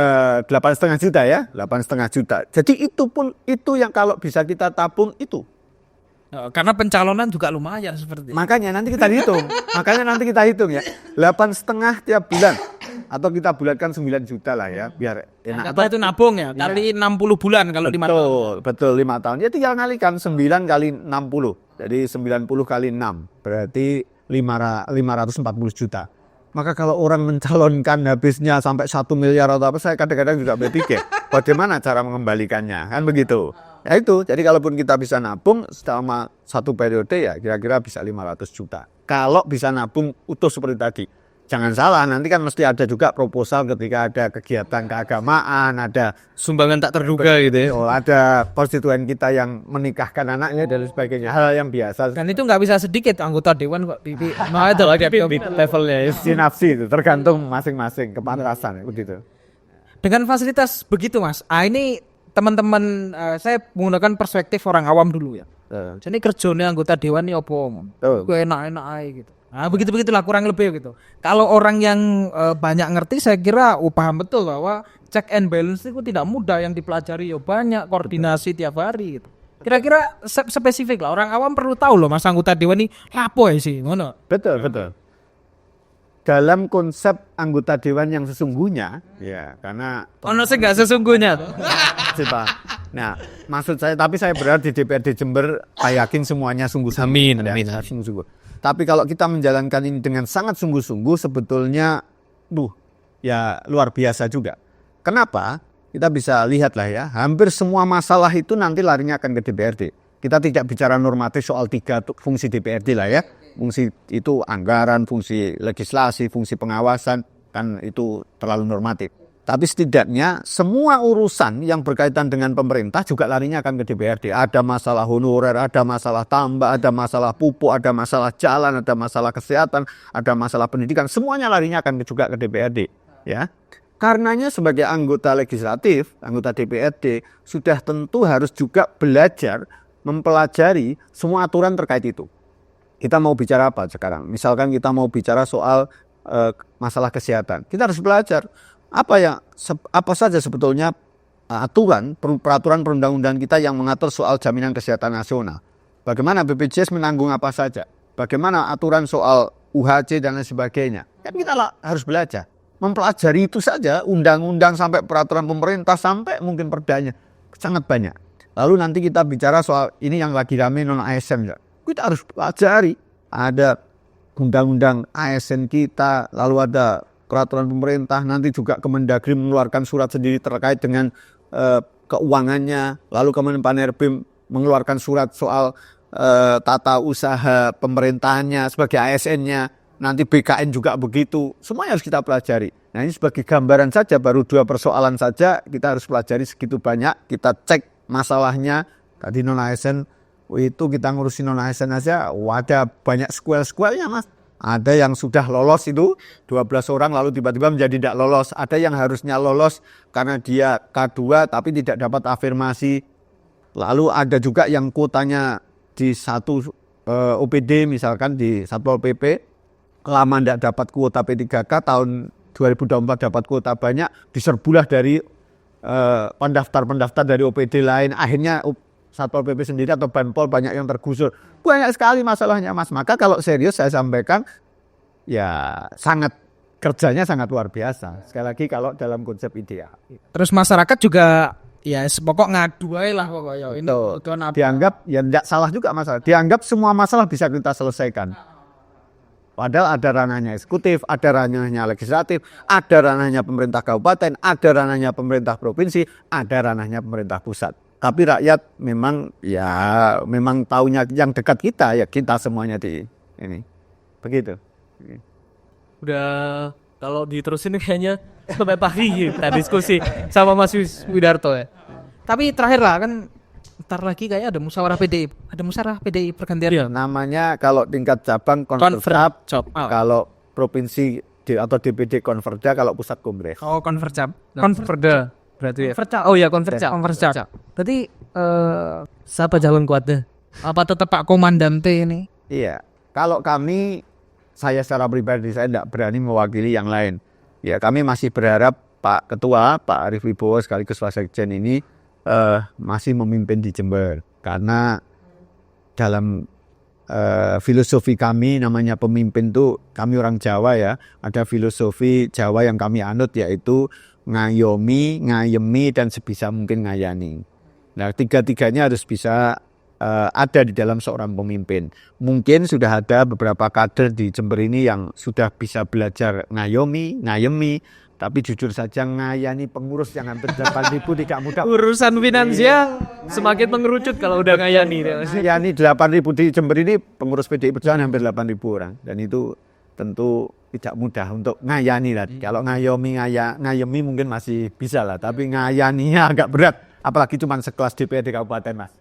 juta ya, 8,5 juta. Jadi itu yang kalau bisa kita tabung itu. Karena pencalonan juga lumayan seperti. Makanya nanti kita hitung ya. 8,5 tiap bulan. Atau kita bulatkan 9 juta lah ya, biar enak. Atau itu nabung ya, kali 60 bulan kalau 5 tahun. Betul, 5 tahun. Ya tinggal ngalikan 9 kali 60. Jadi 90 kali 6. Berarti 540 juta. Maka kalau orang mencalonkan habisnya sampai 1 miliar atau apa, saya kadang-kadang juga berpikir, bagaimana cara mengembalikannya, kan begitu. Ya itu, jadi kalaupun kita bisa nabung selama 1 periode ya kira-kira bisa 500 juta. Kalau bisa nabung utuh seperti tadi. Jangan salah, nanti kan mesti ada juga proposal ketika ada kegiatan keagamaan, ada Sumbangan tak terduga gitu ya. ada konstituen kita yang menikahkan anaknya dan sebagainya, hal yang biasa. Dan itu nggak bisa sedikit anggota dewan kok. Nah itu levelnya ya. Sinapsi itu tergantung masing-masing kepantasan begitu. Dengan fasilitas begitu Mas, ini teman-teman saya menggunakan perspektif orang awam dulu ya. Jadi kerjanya anggota dewan ini apa? Gue enak-enak aja gitu. Nah, begitulah kurang lebih gitu. Kalau orang yang banyak ngerti, saya kira paham betul bahwa check and balance itu tidak mudah, yang dipelajari ya banyak, koordinasi tiap hari gitu. Kira-kira spesifik lah, orang awam perlu tahu loh Mas anggota dewan ini lapo ya sih, ngono. Betul. Dalam konsep anggota dewan yang sesungguhnya, ya karena Ono sing enggak sesungguhnya tuh. Pak. Nah, maksud saya, tapi saya berada di DPRD Jember, saya yakin semuanya sungguh-sungguh. Amin. Sungguh-sungguh. Tapi kalau kita menjalankan ini dengan sangat sungguh-sungguh, sebetulnya, ya luar biasa juga. Kenapa? Kita bisa lihat lah ya, hampir semua masalah itu nanti larinya akan ke DPRD. Kita tidak bicara normatif soal 3 fungsi DPRD lah ya. Fungsi itu anggaran, fungsi legislasi, fungsi pengawasan, kan itu terlalu normatif. Tapi setidaknya semua urusan yang berkaitan dengan pemerintah juga larinya akan ke DPRD. Ada masalah honorer, ada masalah tambah, ada masalah pupuk, ada masalah jalan, ada masalah kesehatan, ada masalah pendidikan. Semuanya larinya akan juga ke DPRD. Ya, karenanya sebagai anggota legislatif, anggota DPRD sudah tentu harus juga belajar, mempelajari semua aturan terkait itu. Kita mau bicara apa sekarang? Misalkan kita mau bicara soal masalah kesehatan, kita harus belajar apa saja sebetulnya aturan, peraturan perundang-undangan kita yang mengatur soal jaminan kesehatan nasional. Bagaimana BPJS menanggung apa saja? Bagaimana aturan soal UHC dan lain sebagainya? Kan kita harus belajar, mempelajari itu saja, undang-undang sampai peraturan pemerintah sampai mungkin perdanya, sangat banyak. Lalu nanti kita bicara soal ini yang lagi rame non ASN ya. Kita harus pelajari, ada undang-undang ASN kita, lalu ada peraturan pemerintah, nanti juga Kemendagri mengeluarkan surat sendiri terkait dengan keuangannya, lalu Kemenpan Panerbim mengeluarkan surat soal tata usaha pemerintahannya sebagai ASN-nya, nanti BKN juga begitu, semuanya harus kita pelajari. Nah, ini sebagai gambaran saja, baru 2 persoalan saja kita harus pelajari segitu banyak, kita cek masalahnya. Tadi non ASN itu kita ngurusin non ASN aja, ada banyak squel-squelnya Mas. Ada yang sudah lolos itu 12 orang lalu tiba-tiba menjadi tidak lolos. Ada yang harusnya lolos karena dia K2 tapi tidak dapat afirmasi. Lalu ada juga yang kuotanya di satu OPD misalkan di Satpol PP lama tidak dapat kuota P3K, tahun 2024 dapat kuota banyak, diserbulah dari pendaftar dari OPD lain. Akhirnya Satpol PP sendiri atau Banpol banyak yang tergusur. Banyak sekali masalahnya Mas. Maka kalau serius saya sampaikan, ya kerjanya sangat luar biasa. Sekali lagi kalau dalam konsep ideal. Terus masyarakat juga ya pokok ngadu aja lah pokoknya. Ini dianggap ya tidak salah juga masalah. Dianggap semua masalah bisa kita selesaikan. Padahal ada ranahnya eksekutif, ada ranahnya legislatif, ada ranahnya pemerintah kabupaten, ada ranahnya pemerintah provinsi, ada ranahnya pemerintah pusat. Tapi rakyat memang taunya yang dekat kita, ya kita semuanya di ini. Begitu. Udah kalau diterusin kayaknya sampai pagi kita diskusi sama Mas Widarto ya. Tapi terakhir lah kan ntar lagi kayak ada musyawarah PDI. Ada musyawarah PDI pergantian. Iya. Namanya kalau tingkat cabang konverjab, kalau provinsi atau DPD konverda, kalau pusat kongres. Oh, konverjab. Konverda. Berarti ya. Oh ya konverjab. Berarti siapa calon kuatnya? Apa tetap Pak Komandante ini? Iya. Kalau kami, saya secara pribadi saya tidak berani mewakili yang lain. Ya, kami masih berharap Pak Ketua, Pak Arief Wibowo sekaligus Wasekjen ini masih memimpin di Jember. Karena dalam filosofi kami namanya pemimpin tuh, kami orang Jawa ya, ada filosofi Jawa yang kami anut yaitu ngayomi, ngayemi, dan sebisa mungkin ngayani. Nah, tiga-tiganya harus bisa ada di dalam seorang pemimpin. Mungkin sudah ada beberapa kader di Jember ini yang sudah bisa belajar ngayomi, ngayemi, tapi jujur saja ngayani pengurus yang hampir 8.000 tidak mudah. Urusan finansial semakin mengerucut kalau udah ngayani. Ngayani 8.000 di Jember ini pengurus PDI Perjuangan hampir 8.000 orang, dan itu tentu tidak mudah untuk ngayani lah. Kalau ngayemi mungkin masih bisa lah, tapi ngayaninya agak berat, apalagi cuma sekelas DPRD Kabupaten Mas.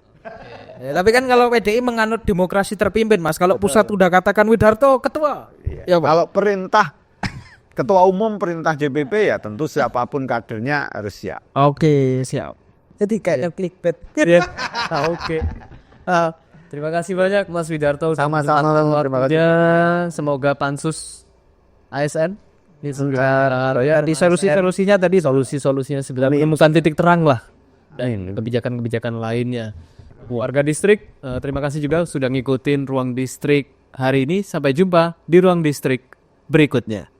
Ya, tapi kan kalau PDI menganut demokrasi terpimpin Mas. Kalau pusat udah katakan Widarto ketua. Ya, kalau perintah ketua umum, perintah DPP ya tentu siapapun kadernya harus siap. Oke, siap. Jadi kayak clickbait. Ya. Oke. Terima kasih banyak Mas Widarto. Sama-sama, terima kasih. Ya, semoga pansus ASN ini Ya, di solusinya tadi solusinya sebenarnya menemukan titik terang lah dan kebijakan-kebijakan lainnya. Warga distrik, terima kasih juga sudah ngikutin Ruang Distrik hari ini. Sampai jumpa di Ruang Distrik berikutnya.